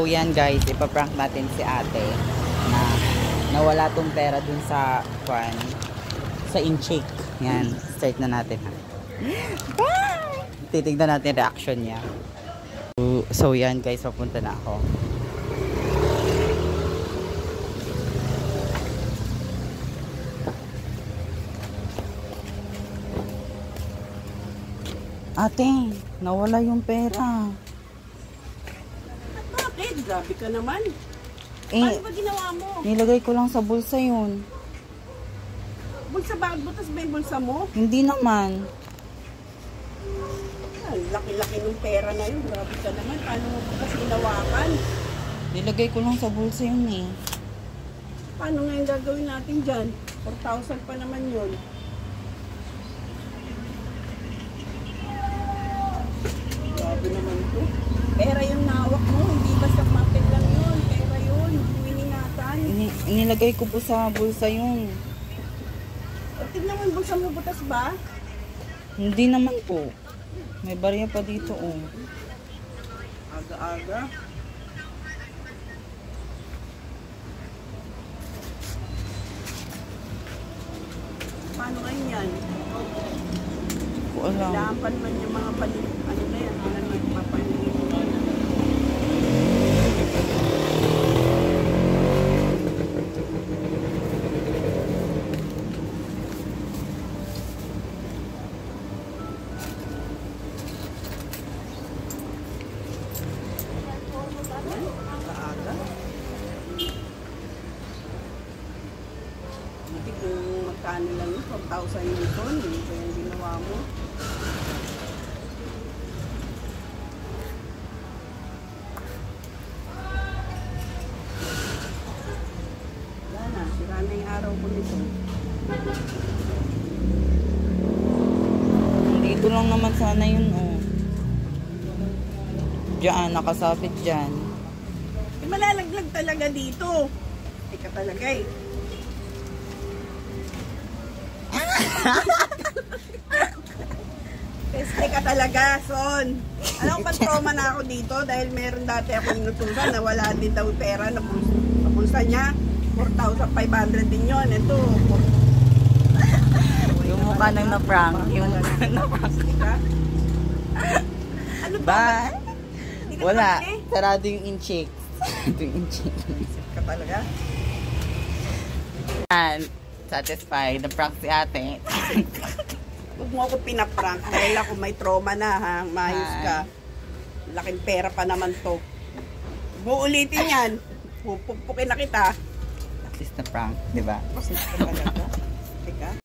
So yan guys, ipaprank natin si ate na nawala tong pera dun sa sa incheck. Yan, start na natin ha. Titignan natin reaction niya. So yan guys, papunta na ako. Ate, nawala yung pera. Bakit? Grabe ka naman. Paano ba ginawa mo? Nilagay ko lang sa bulsa yun. Bulsa ba? Butas ba yung bulsa mo? Hindi naman. Laki-laki ng pera na yun. Grabe ka naman. Paano mo bukas ginawakan? Nilagay ko lang sa bulsa yun eh. Paano ngayon gagawin natin dyan? 4,000 pa naman yun. Grabe naman to. Pera yung nawak mo. Hindi basta mapit lang yun. Pera yun. Miningatan. Inilagay ko po sa bulsa yun. Tignan mo yung bulsa mo. Butas ba? Hindi naman po. May barya pa dito oh. Aga-aga. Paano ngayon yan? Ko alam. Kailangan pa naman yung mga ano na yan, ano na magpapaligid mo. Aga-aga. Hindi kung magkano lang yun, 4,000 yung ton, hindi ko yung ginawa mo. Wala na, sira na yung araw ko nito. Dito lang naman sana yun oh. Diyan, nakasabit dyan. Eh, malalaglag talaga dito. Ika talaga eh. Peste ka talaga, Son. Alam ko pa trauma na ako dito dahil meron dati ako inutusan na wala din daw pera na pulsa niya. 4,500 din yun. Ito. Yung mukha nang na-prank. Yung mukha na-prank. Ano ba? Bye! Wala. Sarado yung incheck. Sarado yung incheck. Ka talaga? And, satisfied. Na-prank si ate. Huwag mo ako pinaprank dahil ako may trauma na ha. Mayos ka. Laking pera pa naman to. Uulitin yan. Pupukpukin na kita. At least na-prank, diba? Kasi talaga. Teka.